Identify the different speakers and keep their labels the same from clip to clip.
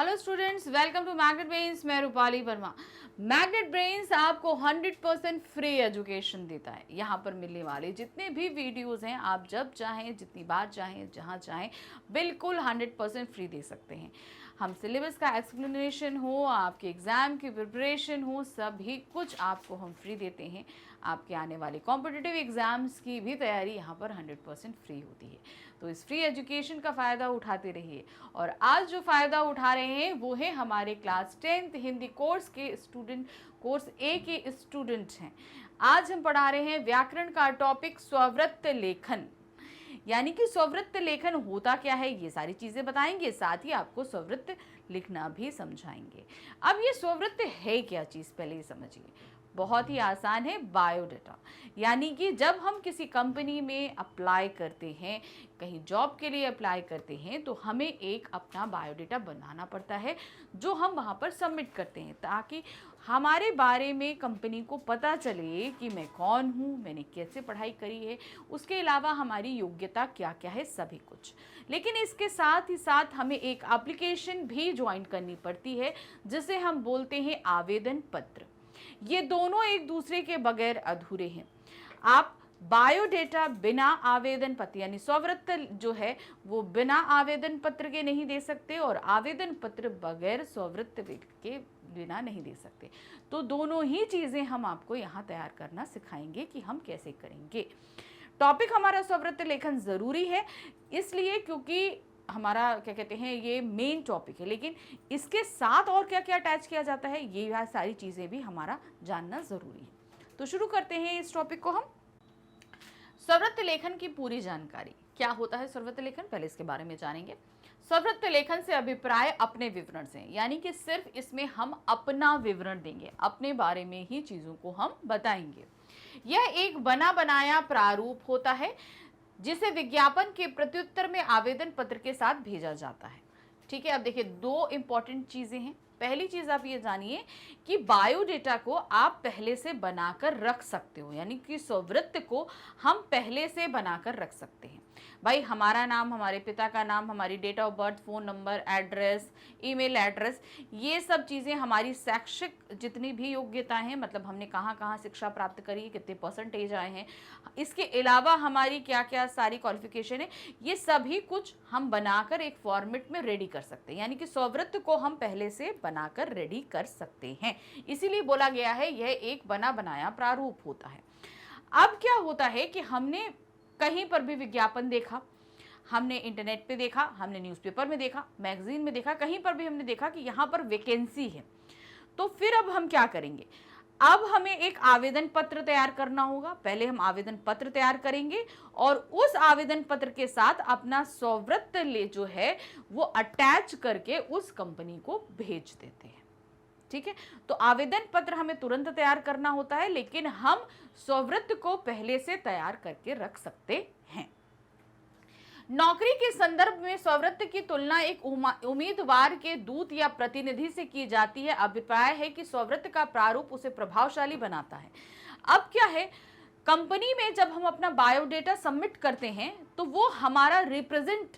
Speaker 1: Hello students, welcome to Magnet Brains. मैं Rupali Verma. Magnet brains आपको 100% free education देता है। यहाँ पर मिलने वाले जितने भी वीडियोस हैं आप जब चाहें, जितनी बार चाहें, जहाँ चाहें, बिल्कुल 100% फ्री दे सकते हैं। हम सिलेबस का एक्सप्लेनेशन हो, आपके एग्ज़ाम की प्रिपरेशन हो, सभी कुछ आपको हम फ्री देते हैं। आपके आने वाले कॉम्पिटिटिव एग्ज़ाम्स की भी तैयारी यहाँ पर 100% फ्री होती है। तो इस फ्री एजुकेशन का फ़ायदा उठाते रहिए। और आज जो फ़ायदा उठा रहे हैं वो है हमारे क्लास 10th हिंदी कोर्स के स्टूडेंट, कोर्स ए के स्टूडेंट हैं। आज हम पढ़ा रहे हैं व्याकरण का टॉपिक स्ववृत्त लेखन। यानी कि स्ववृत्त लेखन होता क्या है ये सारी चीज़ें बताएंगे, साथ ही आपको स्ववृत्त लिखना भी समझाएंगे। अब ये स्ववृत्त है क्या चीज़, पहले ये समझिए। बहुत ही आसान है, बायोडाटा। यानी कि जब हम किसी कंपनी में अप्लाई करते हैं, कहीं जॉब के लिए अप्लाई करते हैं, तो हमें एक अपना बायोडाटा बनाना पड़ता है जो हम वहाँ पर सबमिट करते हैं, ताकि हमारे बारे में कंपनी को पता चले कि मैं कौन हूँ, मैंने कैसे पढ़ाई करी है, उसके अलावा हमारी योग्यता क्या क्या है, सभी कुछ। लेकिन इसके साथ ही साथ हमें एक एप्लीकेशन भी ज्वाइन करनी पड़ती है जिसे हम बोलते हैं आवेदन पत्र। ये दोनों एक दूसरे के बगैर अधूरे हैं। आप बायोडेटा बिना आवेदन पत्र यानी स्ववृत्त जो है वो बिना आवेदन पत्र के नहीं दे सकते, और आवेदन पत्र बगैर स्ववृत्त के बिना नहीं दे सकते। तो दोनों ही चीज़ें हम आपको यहाँ तैयार करना सिखाएंगे कि हम कैसे करेंगे। टॉपिक हमारा स्ववृत्त लेखन ज़रूरी है इसलिए क्योंकि हमारा क्या कहते हैं ये मेन टॉपिक है, लेकिन इसके साथ और क्या क्या अटैच किया जाता है ये सारी चीज़ें भी हमारा जानना ज़रूरी है। तो शुरू करते हैं इस टॉपिक को हम। स्ववृत्त लेखन की पूरी जानकारी। क्या होता है स्ववृत्त लेखन, पहले इसके बारे में जानेंगे। स्ववृत्त लेखन से अभिप्राय अपने विवरण से, यानी कि सिर्फ इसमें हम अपना विवरण देंगे, अपने बारे में ही चीज़ों को हम बताएंगे। यह एक बना बनाया प्रारूप होता है जिसे विज्ञापन के प्रत्युत्तर में आवेदन पत्र के साथ भेजा जाता है। ठीक है, अब देखिए दो इंपॉर्टेंट चीजें हैं। पहली चीज आप ये जानिए कि बायोडेटा को आप पहले से बनाकर रख सकते हो, यानी कि स्ववृत्त को हम पहले से बनाकर रख सकते हैं। भाई हमारा नाम, हमारे पिता का नाम, हमारी date of birth, phone number, address, email address, ये सब चीज़ें, हमारी शैक्षिक जितनी भी योग्यताएं हैं, मतलब हमने कहाँ कहाँ शिक्षा प्राप्त करी, कितने परसेंटेज आए हैं, इसके अलावा हमारी क्या क्या सारी क्वालिफिकेशन है, ये सभी कुछ हम बनाकर एक फॉर्मेट में रेडी कर सकते हैं। यानी कि स्ववृत्त को हम पहले से बनाकर रेडी कर सकते हैं, इसीलिए बोला गया है यह एक बना बनाया प्रारूप होता है। अब क्या होता है कि हमने कहीं पर भी विज्ञापन देखा, हमने इंटरनेट पे देखा, हमने न्यूज़पेपर में देखा, मैगजीन में देखा, कहीं पर भी हमने देखा कि यहाँ पर वैकेंसी है, तो फिर अब हम क्या करेंगे, अब हमें एक आवेदन पत्र तैयार करना होगा। पहले हम आवेदन पत्र तैयार करेंगे और उस आवेदन पत्र के साथ अपना स्ववृत्त जो है वो अटैच करके उस कंपनी को भेज देते हैं। ठीक है, तो आवेदन पत्र हमें तुरंत तैयार करना होता है, लेकिन हम स्ववृत्त को पहले से तैयार करके रख सकते हैं। नौकरी के संदर्भ में स्ववृत्त की तुलना एक उम्मीदवार के दूत या प्रतिनिधि से की जाती है। अभिप्राय है कि स्ववृत्त का प्रारूप उसे प्रभावशाली बनाता है। अब क्या है, कंपनी में जब हम अपना बायोडेटा सबमिट करते हैं तो वो हमारा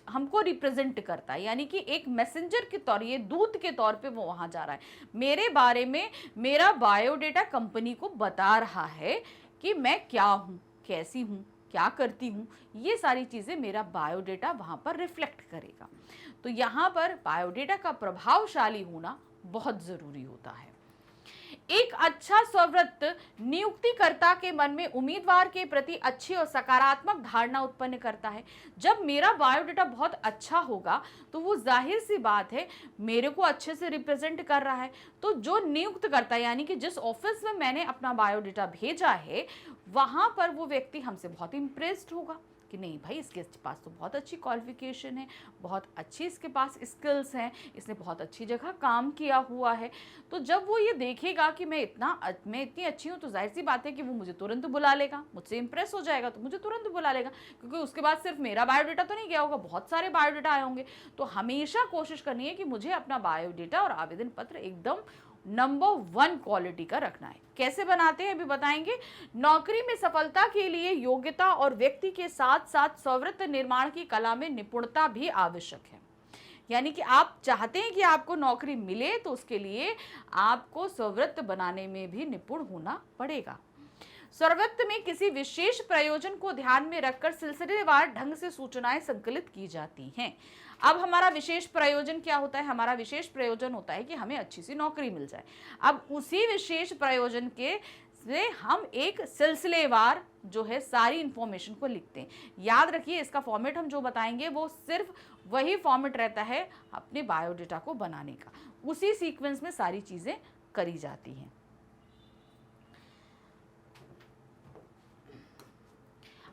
Speaker 1: हमको रिप्रेजेंट करता है, यानी कि एक मैसेंजर के तौर, ये दूत के तौर पे वो वहां जा रहा है, मेरे बारे में मेरा बायोडेटा कंपनी को बता रहा है कि मैं क्या हूँ, कैसी हूँ, क्या करती हूँ, ये सारी चीज़ें मेरा बायोडेटा वहाँ पर रिफ्लेक्ट करेगा। तो यहाँ पर बायोडेटा का प्रभावशाली होना बहुत ज़रूरी होता है। एक अच्छा स्ववृत्त नियुक्तिकर्ता के मन में उम्मीदवार के प्रति अच्छी और सकारात्मक धारणा उत्पन्न करता है। जब मेरा बायोडेटा बहुत अच्छा होगा तो वो जाहिर सी बात है मेरे को अच्छे से रिप्रेजेंट कर रहा है, तो जो नियुक्त करता है, यानी कि जिस ऑफिस में मैंने अपना बायोडेटा भेजा है वहां पर वो व्यक्ति हमसे बहुत इम्प्रेस्ड होगा कि नहीं भाई इसके पास तो बहुत अच्छी क्वालिफिकेशन है, बहुत अच्छी इसके पास स्किल्स हैं, इसने बहुत अच्छी जगह काम किया हुआ है। तो जब वो ये देखेगा कि मैं इतनी अच्छी हूँ, तो जाहिर सी बात है कि वो मुझे तुरंत बुला लेगा, मुझसे इंप्रेस हो जाएगा तो मुझे तुरंत बुला लेगा, क्योंकि उसके बाद सिर्फ मेरा बायोडेटा तो नहीं गया होगा, बहुत सारे बायोडेटा आए होंगे। तो हमेशा कोशिश करनी है कि मुझे अपना बायोडेटा और आवेदन पत्र एकदम नंबर 1 क्वालिटी का रखना है। कैसे बनाते हैं अभी बताएंगे। नौकरी में सफलता के लिए योग्यता और व्यक्ति के साथ साथ स्ववृत्त निर्माण की कला में निपुणता भी आवश्यक है। यानी कि आप चाहते हैं कि आपको नौकरी मिले तो उसके लिए आपको स्ववृत्त बनाने में भी निपुण होना पड़ेगा। स्ववृत्त में किसी विशेष प्रयोजन को ध्यान में रखकर सिलसिलेवार ढंग से सूचनाएं संकलित की जाती हैं। अब हमारा विशेष प्रयोजन क्या होता है? हमारा विशेष प्रयोजन होता है कि हमें अच्छी सी नौकरी मिल जाए। अब उसी विशेष प्रयोजन के से हम एक सिलसिलेवार जो है सारी इंफॉर्मेशन को लिखते हैं। याद रखिए, इसका फॉर्मेट हम जो बताएंगे वो सिर्फ वही फॉर्मेट रहता है अपने बायोडेटा को बनाने का, उसी सीक्वेंस में सारी चीजें करी जाती हैं।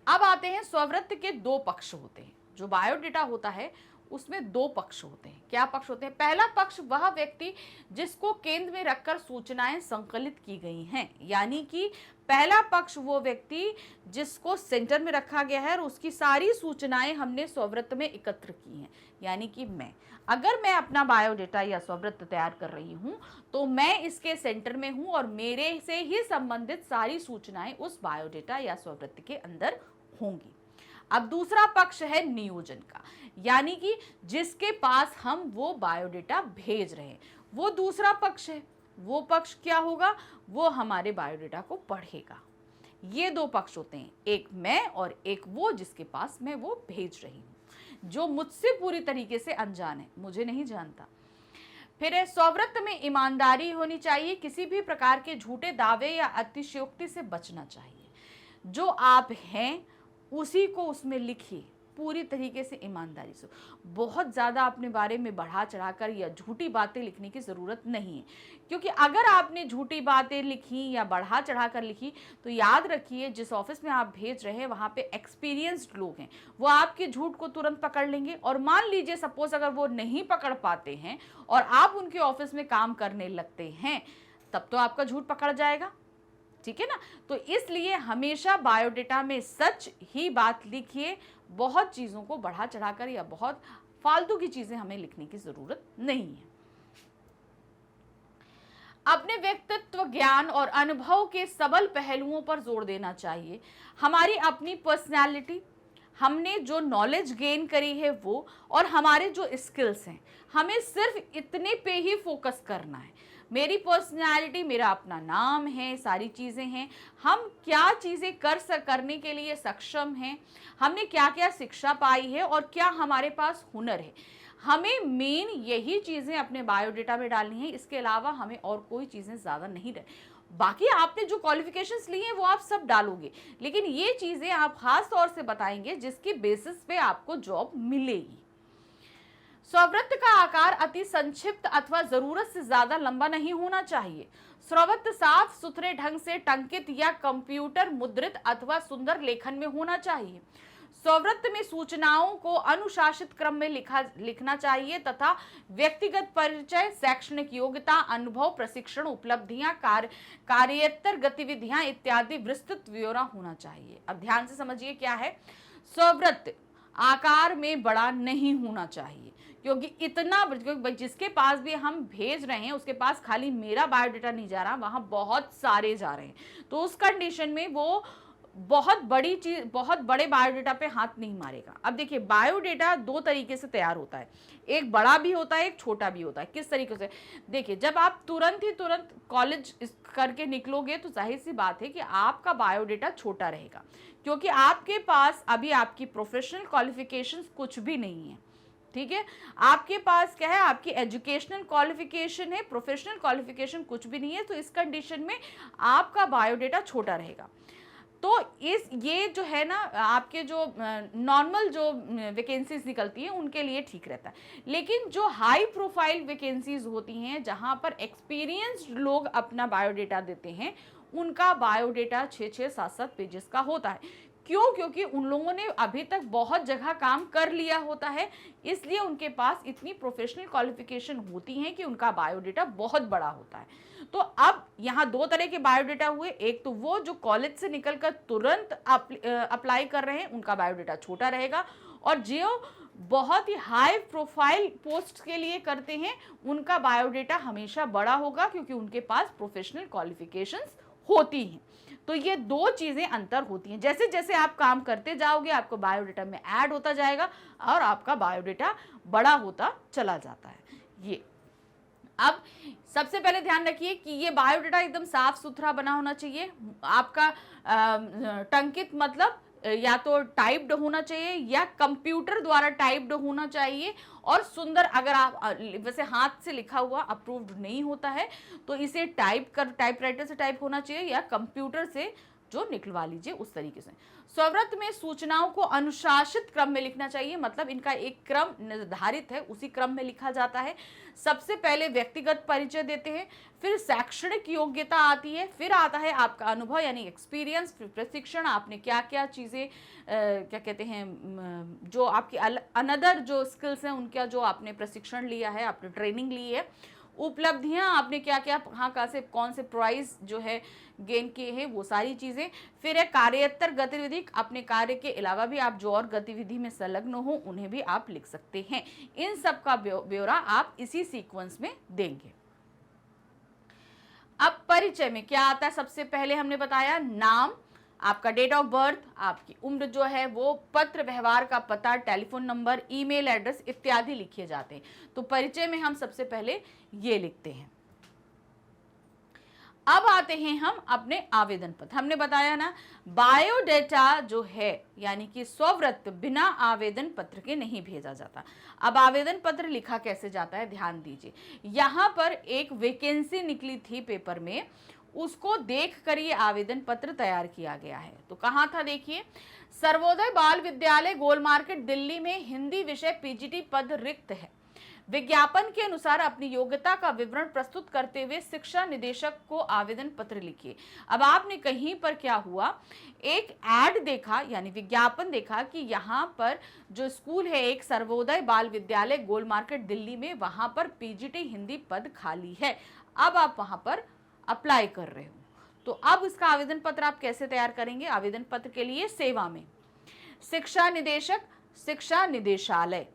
Speaker 1: अब आते हैं, स्ववृत्त के दो पक्ष होते हैं। जो बायोडेटा होता है उसमें दो पक्ष होते हैं। क्या पक्ष होते हैं? पहला पक्ष वह व्यक्ति जिसको केंद्र में रखकर सूचनाएं संकलित की गई हैं, यानी कि पहला पक्ष वो व्यक्ति जिसको सेंटर में रखा गया है और उसकी सारी सूचनाएं हमने स्ववृत्त में एकत्र की हैं, यानी कि मैं। अगर मैं अपना बायोडेटा या स्ववृत्त तैयार कर रही हूं तो मैं इसके सेंटर में हूं और मेरे से ही संबंधित सारी सूचनाएं उस बायोडेटा या स्ववृत्त के अंदर होंगी। अब दूसरा पक्ष है नियोजन का, यानी कि जिसके पास हम वो बायोडेटा भेज रहे हैं, वो दूसरा पक्ष है। वो पक्ष क्या होगा? वो हमारे बायोडेटा को पढ़ेगा। ये दो पक्ष होते हैं, एक मैं और एक वो जिसके पास मैं वो भेज रही हूं, जो मुझसे पूरी तरीके से अनजान है, मुझे नहीं जानता। फिर है, स्ववृत्त में ईमानदारी होनी चाहिए, किसी भी प्रकार के झूठे दावे या अतिशयोक्ति से बचना चाहिए। जो आप हैं उसी को उसमें लिखिए, पूरी तरीके से ईमानदारी से। बहुत ज़्यादा अपने बारे में बढ़ा चढ़ाकर या झूठी बातें लिखने की ज़रूरत नहीं है, क्योंकि अगर आपने झूठी बातें लिखी या बढ़ा चढ़ाकर लिखी तो याद रखिए, जिस ऑफिस में आप भेज रहे हैं वहाँ पे एक्सपीरियंस्ड लोग हैं, वो आपके झूठ को तुरंत पकड़ लेंगे। और मान लीजिए सपोज अगर वो नहीं पकड़ पाते हैं और आप उनके ऑफिस में काम करने लगते हैं, तब तो आपका झूठ पकड़ जाएगा, ठीक है ना। तो इसलिए हमेशा बायोडेटा में सच ही बात लिखिए, बहुत चीज़ों को बढ़ा चढ़ाकर या बहुत फालतू की चीज़ें हमें लिखने की ज़रूरत नहीं है। अपने व्यक्तित्व, ज्ञान और अनुभव के सबल पहलुओं पर जोर देना चाहिए। हमारी अपनी पर्सनैलिटी, हमने जो नॉलेज गेन करी है वो, और हमारे जो स्किल्स हैं, हमें सिर्फ इतने पे ही फोकस करना है। मेरी पर्सनैलिटी, मेरा अपना नाम है, सारी चीज़ें हैं, हम क्या चीज़ें करने के लिए सक्षम हैं, हमने क्या क्या शिक्षा पाई है और क्या हमारे पास हुनर है, हमें मेन यही चीज़ें अपने बायोडेटा में डालनी है। इसके अलावा हमें और कोई चीज़ें ज़्यादा नहीं बाकी आपने जो क्वालिफिकेशंस ली हैं वो आप सब डालोगे, लेकिन ये चीज़ें आप खास तौर से बताएंगे जिसकी बेसिस पे आपको जॉब मिलेगी। स्ववृत्त का आकार अति संक्षिप्त अथवा जरूरत से ज्यादा लंबा नहीं होना चाहिए। स्ववृत्त साफ सुथरे ढंग से टंकित या कंप्यूटर मुद्रित अथवा सुंदर लेखन में होना चाहिए। स्ववृत्त में सूचनाओं को अनुशासित क्रम में लिखना चाहिए तथा व्यक्तिगत परिचय, शैक्षणिक योग्यता, अनुभव, प्रशिक्षण, उपलब्धियां, कार्योत्तर गतिविधियां इत्यादि विस्तृत ब्यौरा होना चाहिए। अब ध्यान से समझिए क्या है, स्ववृत्त आकार में बड़ा नहीं होना चाहिए, क्योंकि इतना जिसके पास भी हम भेज रहे हैं उसके पास खाली मेरा बायोडेटा नहीं जा रहा, वहां बहुत सारे जा रहे हैं, तो उस कंडीशन में वो बहुत बड़ी चीज, बहुत बड़े बायोडेटा पे हाथ नहीं मारेगा। अब देखिए, बायोडेटा दो तरीके से तैयार होता है, एक बड़ा भी होता है, एक छोटा भी होता है। किस तरीके से? देखिए, जब आप तुरंत कॉलेज करके निकलोगे तो जाहिर सी बात है कि आपका बायोडेटा छोटा रहेगा, क्योंकि आपके पास अभी आपकी प्रोफेशनल क्वालिफिकेशंस कुछ भी नहीं है, ठीक है। आपके पास क्या है? आपकी एजुकेशनल क्वालिफिकेशन है, प्रोफेशनल क्वालिफिकेशन कुछ भी नहीं है। तो इस कंडीशन में आपका बायोडेटा छोटा रहेगा। तो ये जो है ना, आपके जो नॉर्मल जो वैकेंसीज निकलती हैं उनके लिए ठीक रहता है, लेकिन जो हाई प्रोफाइल वैकेंसीज होती हैं जहां पर एक्सपीरियंस्ड लोग अपना बायोडेटा देते हैं, उनका बायोडेटा 6-6, 7-7 पेजेस का होता है। क्यों? क्योंकि उन लोगों ने अभी तक बहुत जगह काम कर लिया होता है, इसलिए उनके पास इतनी प्रोफेशनल क्वालिफिकेशन होती हैं कि उनका बायोडेटा बहुत बड़ा होता है। तो अब यहाँ दो तरह के बायोडेटा हुए, एक तो वो जो कॉलेज से निकलकर तुरंत अप्लाई कर रहे हैं, उनका बायोडेटा छोटा रहेगा, और जो बहुत ही हाई प्रोफाइल पोस्ट के लिए करते हैं उनका बायोडेटा हमेशा बड़ा होगा, क्योंकि उनके पास प्रोफेशनल क्वालिफिकेशंस होती हैं। तो ये दो चीज़ें अंतर होती हैं। जैसे जैसे आप काम करते जाओगे आपको बायोडेटा में ऐड होता जाएगा और आपका बायोडेटा बड़ा होता चला जाता है। ये अब सबसे पहले ध्यान रखिए कि ये बायोडेटा एकदम साफ सुथरा बना होना चाहिए। आपका टंकित मतलब या तो टाइप्ड होना चाहिए या कंप्यूटर द्वारा टाइप्ड होना चाहिए और सुंदर। अगर आप वैसे हाथ से लिखा हुआ अप्रूव्ड नहीं होता है तो इसे टाइपराइटर से टाइप होना चाहिए या कंप्यूटर से जो निकलवा लीजिए उस तरीके से। स्वव्रत में सूचनाओं को अनुशासित क्रम में लिखना चाहिए, मतलब इनका एक क्रम निर्धारित है, उसी क्रम में लिखा जाता है। सबसे पहले व्यक्तिगत परिचय देते हैं, फिर शैक्षणिक योग्यता आती है, फिर आता है आपका अनुभव यानी एक्सपीरियंस, फिर प्रशिक्षण, आपने क्या क्या चीज़ें क्या कहते हैं जो आपकी अनदर जो स्किल्स हैं उनका जो आपने प्रशिक्षण लिया है, आपने ट्रेनिंग ली है, उपलब्धियां आपने क्या क्या कहाँ से कौन से प्राइज जो है गेन किए हैं वो सारी चीज़ें। फिर है कार्योत्तर गतिविधि, अपने कार्य के अलावा भी आप जो और गतिविधि में संलग्न हो उन्हें भी आप लिख सकते हैं। इन सब का ब्यौरा आप इसी सीक्वेंस में देंगे। अब परिचय में क्या आता है, सबसे पहले हमने बताया नाम, आपका डेट ऑफ बर्थ, आपकी उम्र जो है वो, पत्र व्यवहार का पता, टेलीफोन नंबर, ईमेल एड्रेस इत्यादि लिखे जाते हैं। तो परिचय में हम सबसे पहले ये लिखते हैं। अब आते हैं हम अपने आवेदन पत्र। हमने बताया ना बायोडेटा जो है यानी कि स्वव्रत बिना आवेदन पत्र के नहीं भेजा जाता। अब आवेदन पत्र लिखा कैसे जाता है ध्यान दीजिए। यहाँ पर एक वैकेंसी निकली थी पेपर में, उसको देखकर ये आवेदन पत्र तैयार किया गया है। तो कहाँ था देखिए, सर्वोदय बाल विद्यालय गोल मार्केट दिल्ली में हिंदी विषय पीजीटी पद रिक्त है। विज्ञापन के अनुसार अपनी योग्यता का विवरण प्रस्तुत करते हुए शिक्षा निदेशक को आवेदन पत्र लिखिए। अब आपने कहीं पर क्या हुआ, एक ऐड देखा यानी विज्ञापन देखा कि यहाँ पर जो स्कूल है एक सर्वोदय बाल विद्यालय गोल मार्केट दिल्ली में, वहां पर पीजीटी हिंदी पद खाली है। अब आप वहां पर अप्लाई कर रहे हो, तो अब इसका आवेदन पत्र आप कैसे तैयार करेंगे। आवेदन पत्र के लिए सेवा में शिक्षा निदेशक, शिक्षा निदेशालय,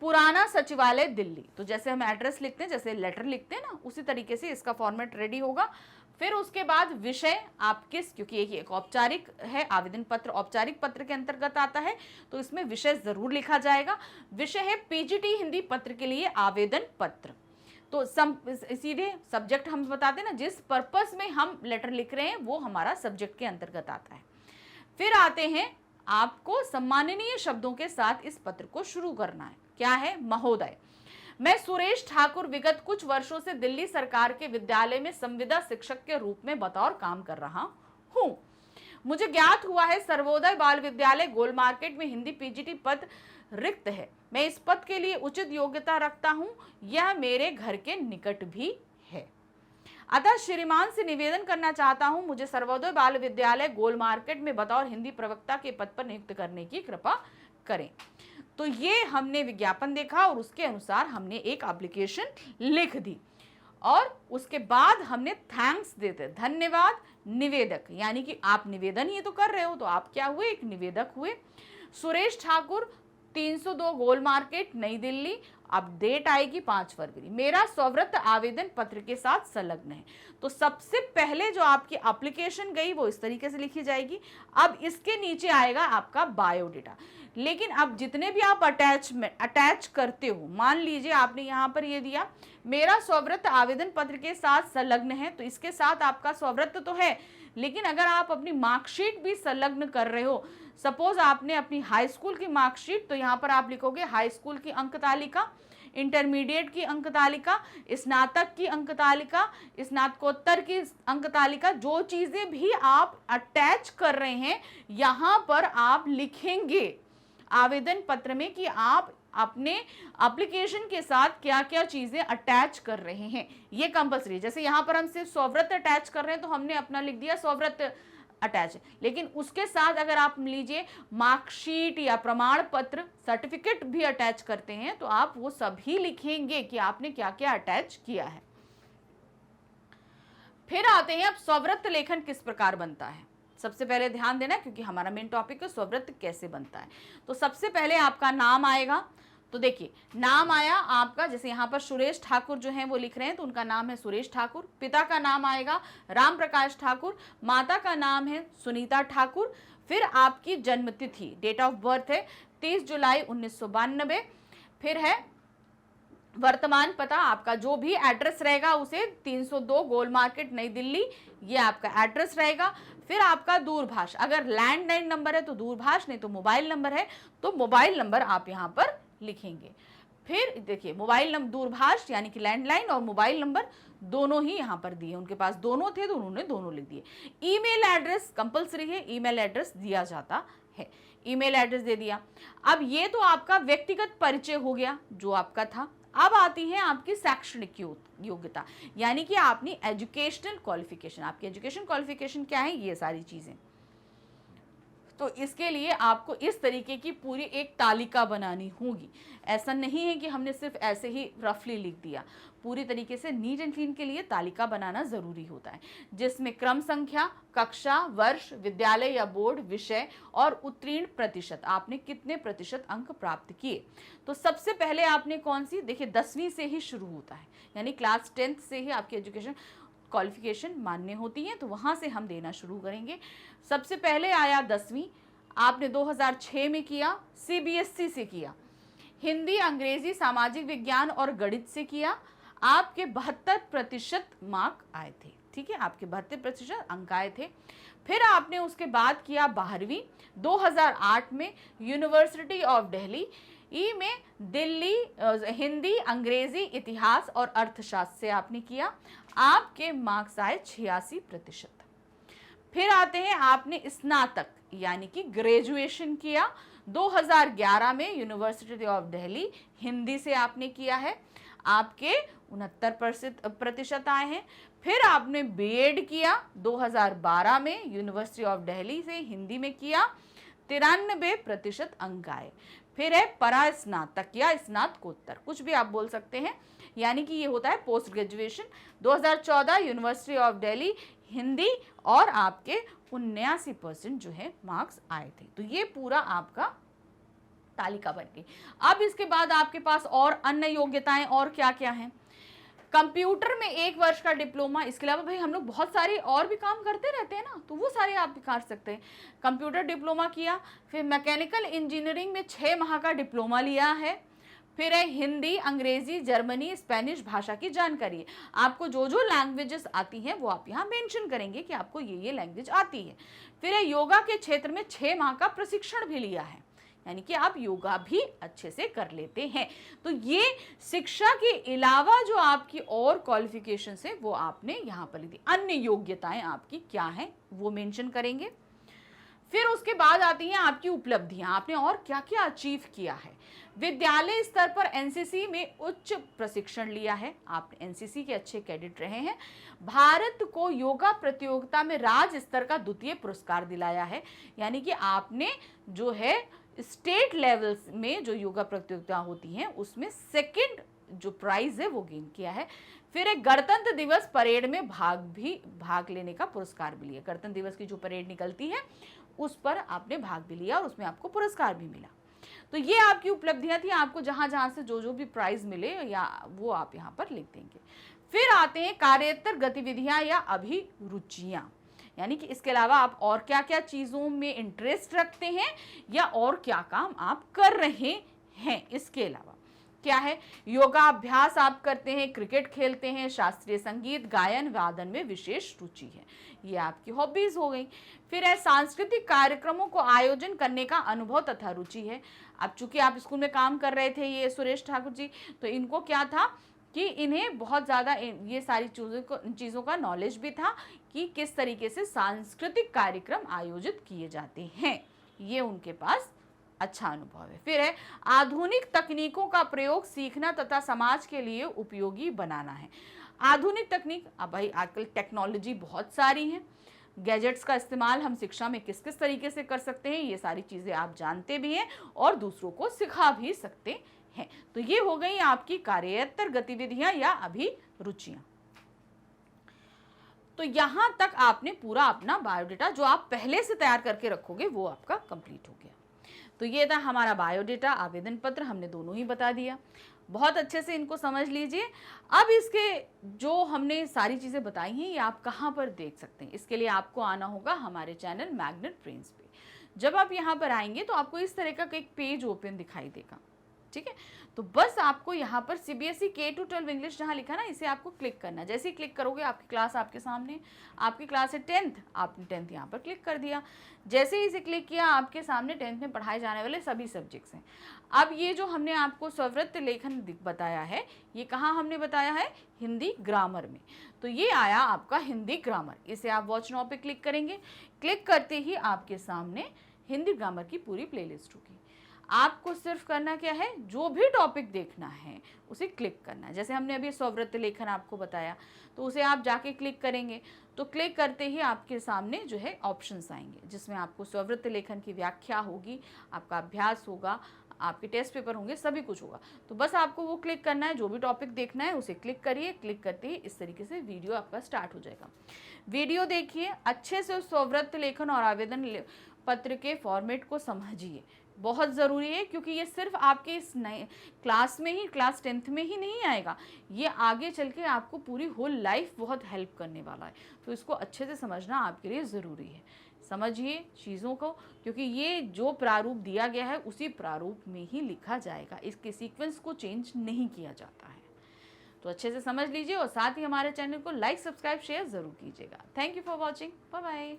Speaker 1: पुराना सचिवालय दिल्ली। तो जैसे हम एड्रेस लिखते हैं, जैसे लेटर लिखते हैं ना, उसी तरीके से इसका फॉर्मेट रेडी होगा। फिर उसके बाद विषय आप किस, क्योंकि एक औपचारिक है, आवेदन पत्र औपचारिक पत्र के अंतर्गत आता है तो इसमें विषय जरूर लिखा जाएगा। विषय है पीजीटी हिंदी पत्र के लिए आवेदन पत्र। तो सीधे सब्जेक्ट हम बताते हैं ना, जिस पर्पस में हम लेटर लिख रहे हैं वो हमारा सब्जेक्ट के अंतर्गत आता है। फिर आते हैं आपको सम्माननीय शब्दों के साथ इस पत्र को शुरू करना है। क्या है, महोदय, मैं सुरेश ठाकुर विगत कुछ वर्षों से दिल्ली सरकार के विद्यालय में संविदा शिक्षक के रूप में बतौर काम कर रहा हूँ। मुझे ज्ञात हुआ है सर्वोदय बाल विद्यालय गोल मार्केट में हिंदी पीजीटी पद रिक्त है। मैं इस पद के लिए उचित योग्यता रखता हूँ, यह मेरे घर के निकट भी है। अतः श्रीमान से निवेदन करना चाहता हूँ, मुझे सर्वोदय बाल विद्यालय गोल मार्केट में बतौर हिंदी प्रवक्ता के पद पर नियुक्त करने की कृपा करें। तो ये हमने विज्ञापन देखा और उसके अनुसार हमने एक एप्लीकेशन लिख दी और उसके बाद हमने थैंक्स देते, धन्यवाद निवेदक, यानी कि आप निवेदन ही तो कर रहे हो तो आप क्या हुए, एक निवेदक हुए। सुरेश ठाकुर 302 गोल मार्केट नई दिल्ली। अब डेट आएगी 5 फरवरी। मेरा स्वव्रत आवेदन पत्र के साथ संलग्न है। तो सबसे पहले जो आपकी एप्लीकेशन गई वो इस तरीके से लिखी जाएगी। अब इसके नीचे आएगा आपका बायोडेटा। लेकिन अब जितने भी आप अटैच करते हो, मान लीजिए आपने यहाँ पर ये दिया मेरा स्वव्रत आवेदन पत्र के साथ संलग्न है, तो इसके साथ आपका स्वव्रत तो है, लेकिन अगर आप अपनी मार्कशीट भी संलग्न कर रहे हो, सपोज आपने अपनी हाई स्कूल की मार्कशीट, तो यहाँ पर आप लिखोगे हाई स्कूल की अंक तालिका, इंटरमीडिएट की अंक तालिका, स्नातक की अंक तालिका, स्नातकोत्तर की अंक तालिका। जो चीजें भी आप अटैच कर रहे हैं यहाँ पर आप लिखेंगे आवेदन पत्र में कि आप अपने एप्लीकेशन के साथ क्या क्या चीजें अटैच कर रहे हैं। ये कंपल्सरी। जैसे यहाँ पर हम सिर्फ स्वव्रत अटैच कर रहे हैं तो हमने अपना लिख दिया स्वव्रत अटैच, लेकिन उसके साथ अगर आप लीजिए मार्कशीट या प्रमाण पत्र सर्टिफिकेट भी अटैच करते हैं तो आप वो सभी लिखेंगे कि आपने क्या क्या अटैच किया है। फिर आते हैं अब स्वव्रत लेखन किस प्रकार बनता है। सबसे पहले ध्यान देना क्योंकि हमारा मेन टॉपिक है स्वव्रत कैसे बनता है। तो सबसे पहले आपका नाम आएगा, तो देखिए नाम आया आपका, जैसे यहाँ पर सुरेश ठाकुर जो है वो लिख रहे हैं, तो उनका नाम है सुरेश ठाकुर। पिता का नाम आएगा राम प्रकाश ठाकुर, माता का नाम है सुनीता ठाकुर। फिर आपकी जन्म तिथि, डेट ऑफ बर्थ है 30 जुलाई 1992। फिर है वर्तमान पता, आपका जो भी एड्रेस रहेगा उसे 302 गोल मार्केट नई दिल्ली, ये आपका एड्रेस रहेगा। फिर आपका दूरभाष, अगर लैंडलाइन नंबर है तो दूरभाष, नहीं तो मोबाइल नंबर है तो मोबाइल नंबर आप यहाँ पर लिखेंगे। फिर देखिए मोबाइल नंबर, दूरभाष यानी कि लैंडलाइन और मोबाइल नंबर दोनों ही यहाँ पर दिए, उनके पास दोनों थे तो उन्होंने दोनों लिख दिए। ईमेल एड्रेस कंपलसरी है, ईमेल एड्रेस दिया जाता है, ईमेल एड्रेस दे दिया। अब ये तो आपका व्यक्तिगत परिचय हो गया जो आपका था। अब आती है आपकी शैक्षणिक योग्यता, यानी कि आपने एजुकेशनल क्वालिफिकेशन, आपकी एजुकेशन क्वालिफिकेशन क्या है, ये सारी चीजें। तो इसके लिए आपको इस तरीके की पूरी एक तालिका बनानी होगी। ऐसा नहीं है कि हमने सिर्फ ऐसे ही रफली लिख दिया, पूरी तरीके से नीट एंड क्लीन के लिए तालिका बनाना जरूरी होता है, जिसमें क्रम संख्या, कक्षा, वर्ष, विद्यालय या बोर्ड, विषय और उत्तीर्ण प्रतिशत, आपने कितने प्रतिशत अंक प्राप्त किए। तो सबसे पहले आपने कौन सी, देखिए 10वीं से ही शुरू होता है, यानी क्लास 10th से ही आपकी एजुकेशन क्वालिफिकेशन मान्य होती है, तो वहां से हम देना शुरू करेंगे। सबसे पहले आया 10वीं, आपने 2006 में किया, सीबीएसई से किया। हिंदी, अंग्रेजी, सामाजिक विज्ञान और गणित से किया। आपके 72% मार्क आए थे, ठीक है, आपके 72% अंक आए थे। फिर आपने उसके बाद किया 12वीं 2008 में यूनिवर्सिटी ऑफ दिल्ली ई में, दिल्ली हिंदी, अंग्रेजी, इतिहास और अर्थशास्त्र से आपने किया। आपके मार्क्स आए 86%। फिर आते हैं आपने स्नातक यानी कि ग्रेजुएशन किया 2011 में यूनिवर्सिटी ऑफ दिल्ली, हिंदी से आपने किया है, आपके 69% आए हैं। फिर आपने बीएड किया 2012 में यूनिवर्सिटी ऑफ दिल्ली से, हिंदी में किया, 93% अंक आए। फिर है परा स्नातक या स्नातकोत्तर, कुछ भी आप बोल सकते हैं, यानी कि ये होता है post graduation, 2014 university of Delhi, Hindi, और आपके 79% जो है मार्क्स आए थे। तो ये पूरा आपका तालिका बन गई। अब इसके बाद आपके पास और अन्य योग्यताएं और क्या क्या हैं। कंप्यूटर में 1 वर्ष का डिप्लोमा, इसके अलावा भाई हम लोग बहुत सारे और भी काम करते रहते हैं ना, तो वो सारे आप भी कर सकते हैं। कंप्यूटर डिप्लोमा किया, फिर मैकेनिकल इंजीनियरिंग में 6 माह का डिप्लोमा लिया है। फिर है हिंदी, अंग्रेजी, जर्मनी, स्पेनिश भाषा की जानकारी है। आपको जो जो लैंग्वेजेस आती हैं वो आप यहाँ मेंशन करेंगे कि आपको ये लैंग्वेज आती है। फिर है योगा के क्षेत्र में 6 माह का प्रशिक्षण भी लिया है, यानी कि आप योगा भी अच्छे से कर लेते हैं। तो ये शिक्षा के अलावा जो आपकी और क्वालिफिकेशन है वो आपने यहाँ पर ली थी। अन्य योग्यताएं आपकी क्या हैं वो मेंशन करेंगे। फिर उसके बाद आती हैं आपकी उपलब्धियां, आपने और क्या क्या अचीव किया है। विद्यालय स्तर पर एनसीसी में उच्च प्रशिक्षण लिया है, आप एनसीसी के अच्छे कैडेट रहे हैं। भारत को योगा प्रतियोगिता में राज्य स्तर का द्वितीय पुरस्कार दिलाया है, यानी कि आपने जो है स्टेट लेवल में जो योगा प्रतियोगिता होती हैं उसमें सेकंड जो प्राइज है वो गेन किया है। फिर एक गणतंत्र दिवस परेड में भाग लेने का पुरस्कार भी लिया। गणतंत्र दिवस की जो परेड निकलती है उस पर आपने भाग भी लिया और उसमें आपको पुरस्कार भी मिला। तो ये आपकी उपलब्धियां थी, आपको जहां जहां से जो जो भी प्राइज मिले या वो आप यहाँ पर लिख देंगे। फिर आते हैं कार्योत्तर गतिविधियां या अभिरुचियां, यानी कि इसके अलावा आप और क्या क्या चीजों में इंटरेस्ट रखते हैं या और क्या काम आप कर रहे हैं। इसके अलावा क्या है, योगा अभ्यास आप करते हैं, क्रिकेट खेलते हैं, शास्त्रीय संगीत, गायन, वादन में विशेष रुचि है, ये आपकी हॉबीज हो गई। फिर है सांस्कृतिक कार्यक्रमों को आयोजन करने का अनुभव तथा रुचि है। अब चूंकि आप स्कूल में काम कर रहे थे ये सुरेश ठाकुर जी, तो इनको क्या था कि इन्हें बहुत ज़्यादा ये सारी चीज़ों का नॉलेज भी था कि किस तरीके से सांस्कृतिक कार्यक्रम आयोजित किए जाते हैं, ये उनके पास अच्छा अनुभव है। फिर है आधुनिक तकनीकों का प्रयोग सीखना तथा समाज के लिए उपयोगी बनाना है। आधुनिक तकनीक, अब भाई आजकल टेक्नोलॉजी बहुत सारी है, गैजेट्स का इस्तेमाल हम शिक्षा में किस किस तरीके से कर सकते हैं ये सारी चीज़ें आप जानते भी हैं और दूसरों को सिखा भी सकते हैं। तो ये हो गई आपकी कार्योत्तर गतिविधियां या अभिरुचियां। तो यहां तक आपने पूरा अपना बायोडेटा जो आप पहले से तैयार करके रखोगे वो आपका कंप्लीट हो गया। तो ये था हमारा बायोडेटा, आवेदन पत्र, हमने दोनों ही बता दिया। बहुत अच्छे से इनको समझ लीजिए। अब इसके जो हमने सारी चीज़ें बताई हैं ये आप कहाँ पर देख सकते हैं, इसके लिए आपको आना होगा हमारे चैनल मैग्नेट ब्रेन्स पे। जब आप यहाँ पर आएंगे तो आपको इस तरह का एक पेज ओपन दिखाई देगा, ठीक है। तो बस आपको यहाँ पर CBSE K-12 इंग्लिश जहाँ लिखा ना, इसे आपको क्लिक करना है। जैसे ही क्लिक करोगे आपकी क्लास आपके सामने, आपकी क्लास है 10th, आपने 10th यहाँ पर क्लिक कर दिया। जैसे ही इसे क्लिक किया आपके सामने 10th में पढ़ाए जाने वाले सभी सब्जेक्ट्स हैं। अब ये जो हमने आपको स्ववृत्त लेखन बताया है, ये कहाँ हमने बताया है, हिंदी ग्रामर में। तो ये आया आपका हिंदी ग्रामर, इसे आप वॉच नाउ पे क्लिक करेंगे। क्लिक करते ही आपके सामने हिंदी ग्रामर की पूरी प्लेलिस्ट होगी। आपको सिर्फ करना क्या है, जो भी टॉपिक देखना है उसे क्लिक करना है। जैसे हमने अभी स्ववृत्त लेखन आपको बताया, तो उसे आप जाके क्लिक करेंगे। तो क्लिक करते ही आपके सामने जो है ऑप्शंस आएंगे, जिसमें आपको स्ववृत्त लेखन की व्याख्या होगी, आपका अभ्यास होगा, आपके टेस्ट पेपर होंगे, सभी कुछ होगा। तो बस आपको वो क्लिक करना है, जो भी टॉपिक देखना है उसे क्लिक करिए। क्लिक करते ही इस तरीके से वीडियो आपका स्टार्ट हो जाएगा। वीडियो देखिए, अच्छे से स्ववृत्त लेखन और आवेदन पत्र के फॉर्मेट को समझिए, बहुत ज़रूरी है, क्योंकि ये सिर्फ आपके इस नए क्लास में ही, क्लास 10th में ही नहीं आएगा, ये आगे चल के आपको पूरी होल लाइफ बहुत हेल्प करने वाला है। तो इसको अच्छे से समझना आपके लिए ज़रूरी है। समझिए चीज़ों को, क्योंकि ये जो प्रारूप दिया गया है उसी प्रारूप में ही लिखा जाएगा, इसके सीक्वेंस को चेंज नहीं किया जाता है। तो अच्छे से समझ लीजिए और साथ ही हमारे चैनल को लाइक, सब्सक्राइब, शेयर ज़रूर कीजिएगा। Thank you for watching, bye bye.